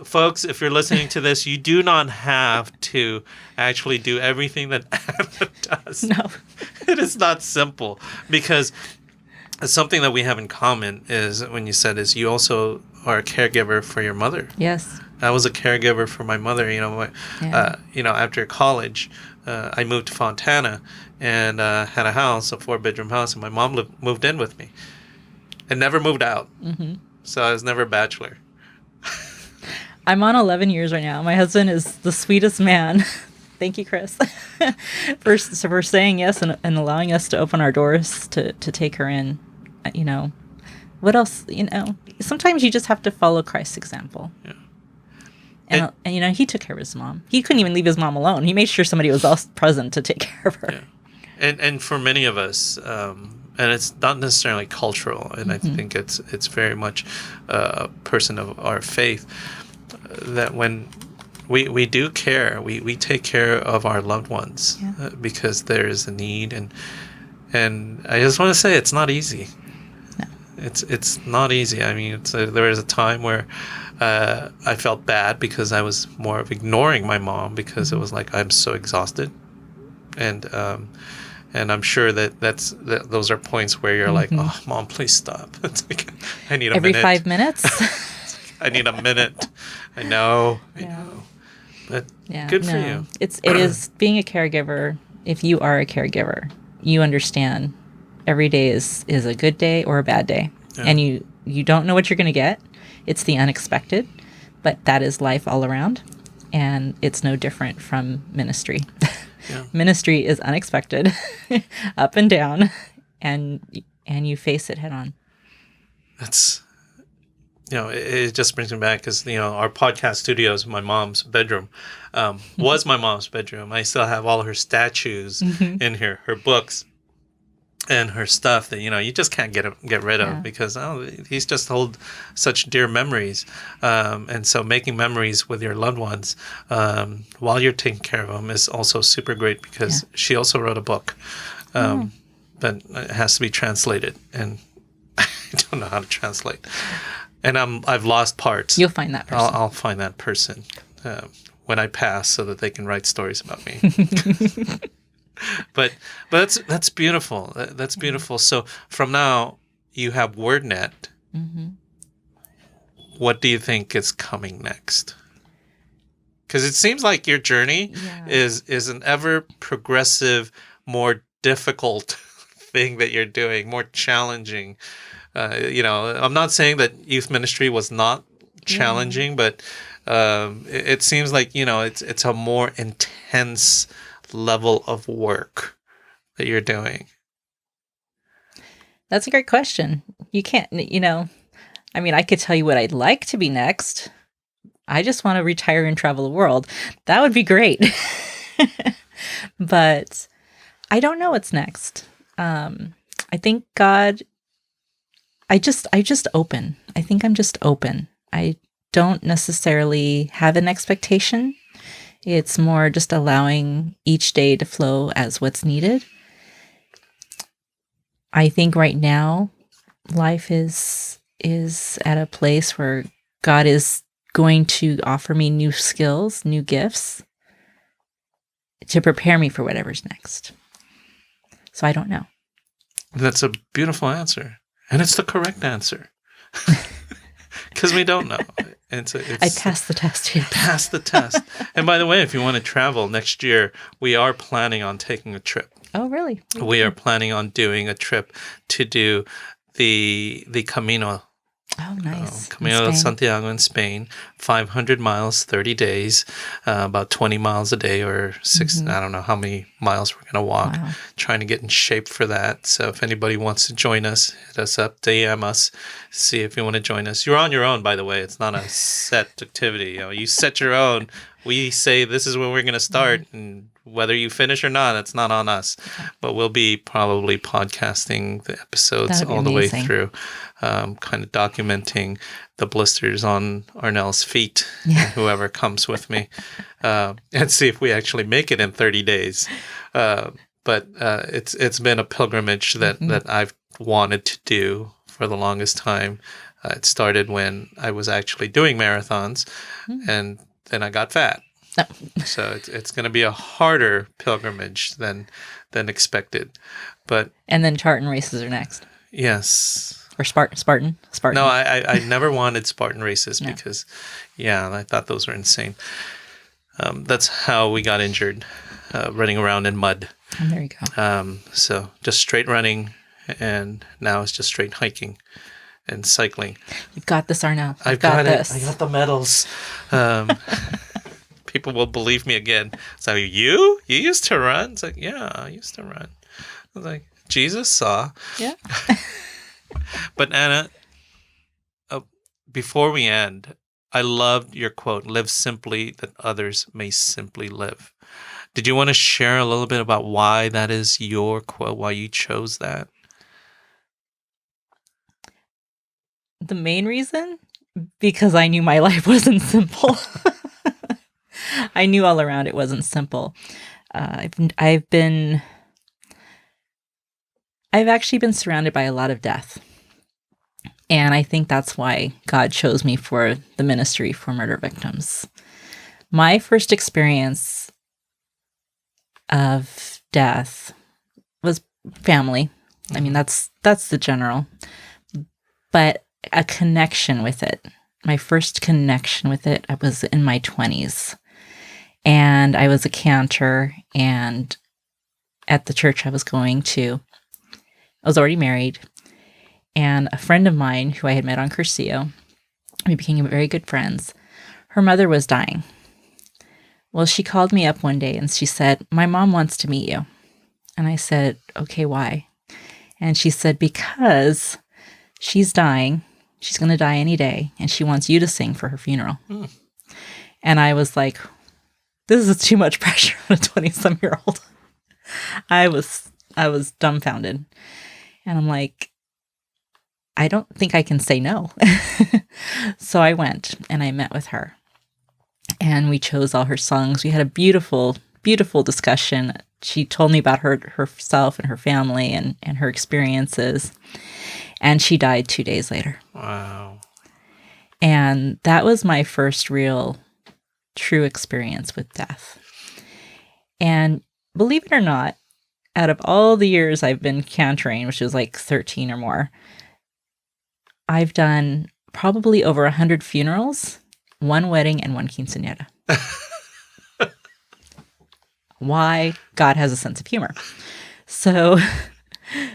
Folks, if you're listening to this, you do not have to actually do everything that Anna does. No. It is not simple, because something that we have in common is, when you said, is you also are a caregiver for your mother. Yes. I was a caregiver for my mother. After college, I moved to Fontana and had a house, a 4-bedroom house, and my mom moved in with me and never moved out. Mm-hmm. So I was never a bachelor. I'm on 11 years right now. My husband is the sweetest man. Thank you, Chris, for saying yes and allowing us to open our doors to take her in. What else? Sometimes you just have to follow Christ's example. Yeah. And he took care of his mom. He couldn't even leave his mom alone. He made sure somebody was else present to take care of her. Yeah. And for many of us, and it's not necessarily cultural, and I think it's very much a person of our faith, that when we do care, we take care of our loved ones, because there is a need, and I just want to say it's not easy. No. It's not easy. I mean, there was a time where I felt bad because I was more of ignoring my mom, because it was like, I'm so exhausted, and I'm sure that those are points where you're like, oh, Mom, please stop. It's like, I need a minute. Every 5 minutes. I need a minute. I know. But good for you. It is being a caregiver. If you are a caregiver, you understand every day is a good day or a bad day, and you don't know what you're going to get. It's the unexpected, but that is life all around, and it's no different from ministry. Yeah. Ministry is unexpected, up and down, and you face it head on. That's, it just brings me back, because, our podcast studio is my mom's bedroom, was my mom's bedroom. I still have all her statues in here, her books, and her stuff that, you just can't get rid of, because these just hold such dear memories. And so making memories with your loved ones while you're taking care of them is also super great, because she also wrote a book, but it has to be translated, and I don't know how to translate. And I've lost parts. You'll find that person. I'll find that person when I pass, so that they can write stories about me. But that's beautiful. That's beautiful. So from now, you have WordNet. Mm-hmm. What do you think is coming next? Because it seems like your journey is an ever progressive, more difficult thing that you're doing, more challenging. I'm not saying that youth ministry was not challenging, but it seems like it's a more intense level of work that you're doing. That's a great question. You can't, I could tell you what I'd like to be next. I just want to retire and travel the world. That would be great. But I don't know what's next. I think God, I just open. I think I'm just open. I don't necessarily have an expectation. It's more just allowing each day to flow as what's needed. I think right now, life is at a place where God is going to offer me new skills, new gifts to prepare me for whatever's next. So I don't know. That's a beautiful answer. And it's the correct answer. Because we don't know. And I passed the test. Yes. Pass the test. And by the way, if you want to travel next year, we are planning on taking a trip. Oh, really? We are planning on doing a trip to do the Camino. Oh, nice. Camino de Santiago in Spain, 500 miles, 30 days, about 20 miles a day or 6, I don't know how many miles we're going to walk, trying to get in shape for that. So if anybody wants to join us, hit us up, DM us, see if you want to join us. You're on your own, by the way. It's not a set activity. You set your own. We say this is when we're going to start, and whether you finish or not, it's not on us. But we'll be probably podcasting the episodes all the way through, kind of documenting the blisters on Arnell's feet, and whoever comes with me, and see if we actually make it in 30 days. But it's been a pilgrimage that I've wanted to do for the longest time. It started when I was actually doing marathons, and then I got fat. Oh. So it's going to be a harder pilgrimage than expected. And then Spartan races are next. Yes. Or Spartan. No, I never wanted Spartan races because, I thought those were insane. That's how we got injured, running around in mud. Oh, there you go. So just straight running, and now it's just straight hiking and cycling. You've got this, Arnell. I've got this. I got the medals. People will believe me again. So you used to run? It's like, yeah, I used to run. I was like, Jesus saw. Yeah. But Anna, before we end, I loved your quote, live simply that others may simply live. Did you want to share a little bit about why that is your quote, why you chose that? The main reason? Because I knew my life wasn't simple. I knew all around it wasn't simple. I've actually been surrounded by a lot of death. And I think that's why God chose me for the ministry for murder victims. My first experience of death was family. I mean, that's the general. But a connection with it. My first connection with it, I was in my 20s. And I was a cantor, and at the church I was going to, I was already married, and a friend of mine who I had met on Curcio, we became very good friends, her mother was dying. Well, she called me up one day and she said, my mom wants to meet you. And I said, okay, why? And she said, because she's dying, she's going to die any day, and she wants you to sing for her funeral. And I was like, this is too much pressure on a 20-some-year-old. I was dumbfounded. And I'm like, I don't think I can say no. So I went and I met with her. And we chose all her songs. We had a beautiful, beautiful discussion. She told me about herself and her family and her experiences. And she died 2 days later. Wow. And that was my first real true experience with death. And believe it or not, out of all the years I've been cantering, which is like 13 or more, I've done probably over 100 funerals, 1 wedding, and 1 quinceañera. Why? God has a sense of humor. So,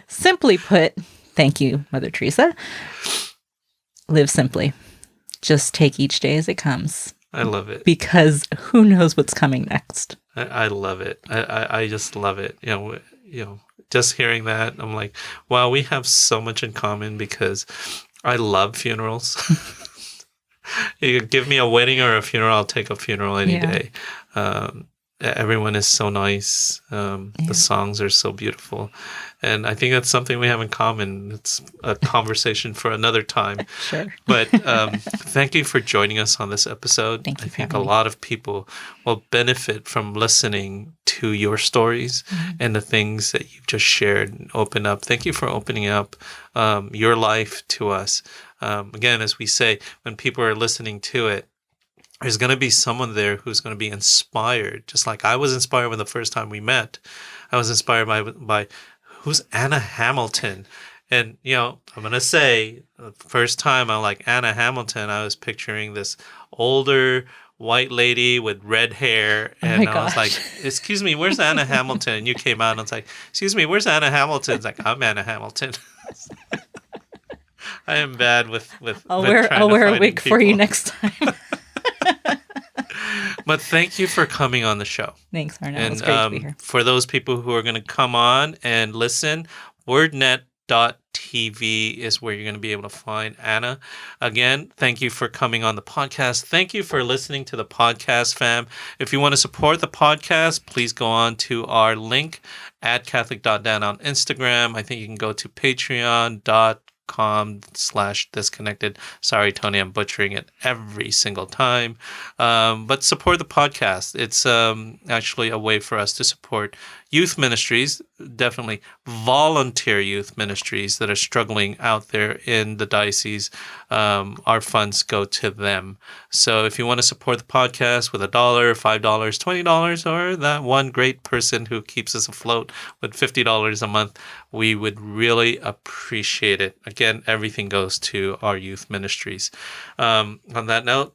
simply put, thank you, Mother Teresa, live simply. Just take each day as it comes. I love it. Because who knows what's coming next. I love it. I just love it. You know, just hearing that, I'm like, wow, we have so much in common because I love funerals. You give me a wedding or a funeral, I'll take a funeral any day. Everyone is so nice. The songs are so beautiful. And I think that's something we have in common. It's a conversation for another time. Sure. But thank you for joining us on this episode. Thank you. I think a lot of people will benefit from listening to your stories and the things that you've just shared and opened up. Thank you for opening up your life to us. Again, as we say, when people are listening to it, there's going to be someone there who's going to be inspired, just like I was inspired when the first time we met. I was inspired by who's Anna Hamilton, And, I'm going to say, the first time I'm like Anna Hamilton, I was picturing this older white lady with red hair. Oh And my I was like, gosh. excuse me, where's Anna Hamilton? And you came out and I was like, excuse me, where's Anna Hamilton? It's like, I'm Anna Hamilton. I am bad with trying I'll to wear a find wig for you people. next time. But thank you for coming on the show. Thanks, Arno. It's And great to be here. for those people who are going to come on and listen, WordNet.tv is where you're going to be able to find Anna. Again, thank you for coming on the podcast. Thank you for listening to the podcast, fam. If you want to support the podcast, please go on to our link at Catholic.dan on Instagram. I think you can go to patreon.com/disconnected. Sorry, Tony, I'm butchering it every single time. But support the podcast. It's actually a way for us to support youth ministries, definitely volunteer youth ministries that are struggling out there in the diocese. Our funds go to them. So if you want to support the podcast with $1, $5, $20, or that one great person who keeps us afloat with $50 a month, we would really appreciate it. Again, everything goes to our youth ministries. On that note,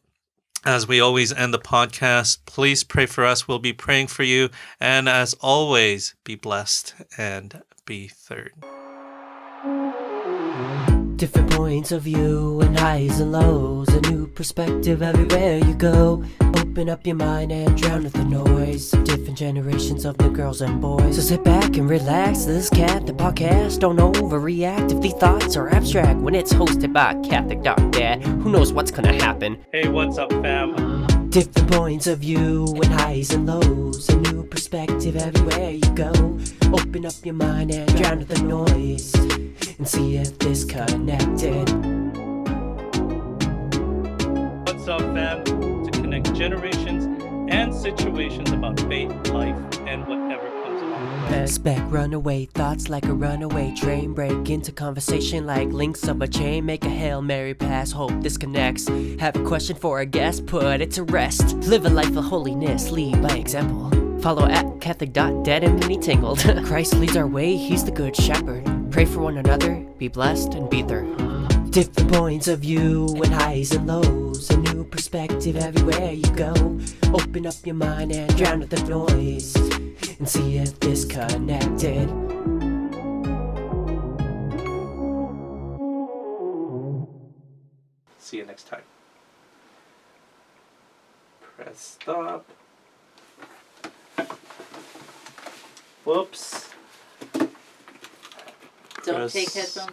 as we always end the podcast, please pray for us. We'll be praying for you. And as always, be blessed and be third. Different points of view and highs and lows, a new perspective everywhere you go. Open up your mind and drown out the noise of different generations of new girls and boys. So sit back and relax, this is Catholic Podcast. Don't overreact if the thoughts are abstract. When it's hosted by Catholic Dad, who knows what's gonna happen? Hey, what's up, fam? Different points of view and highs and lows, a new perspective everywhere you go. Open up your mind and drown out the noise and see if disconnected. What's up, fam? To connect generations and situations about faith, life, and whatever comes along the way. Expect runaway thoughts like a runaway train. Break into conversation like links of a chain. Make a Hail Mary pass, hope this connects. Have a question for a guest, put it to rest. Live a life of holiness, lead by example. Follow at Catholic.dad and mini tangled. Christ leads our way, he's the good shepherd. Pray for one another, be blessed and be third. Different points of view and highs and lows, a new perspective everywhere you go. Open up your mind and drown out the noise and see if disconnected. See you next time. Press stop. Whoops. Don't Press- take headphones.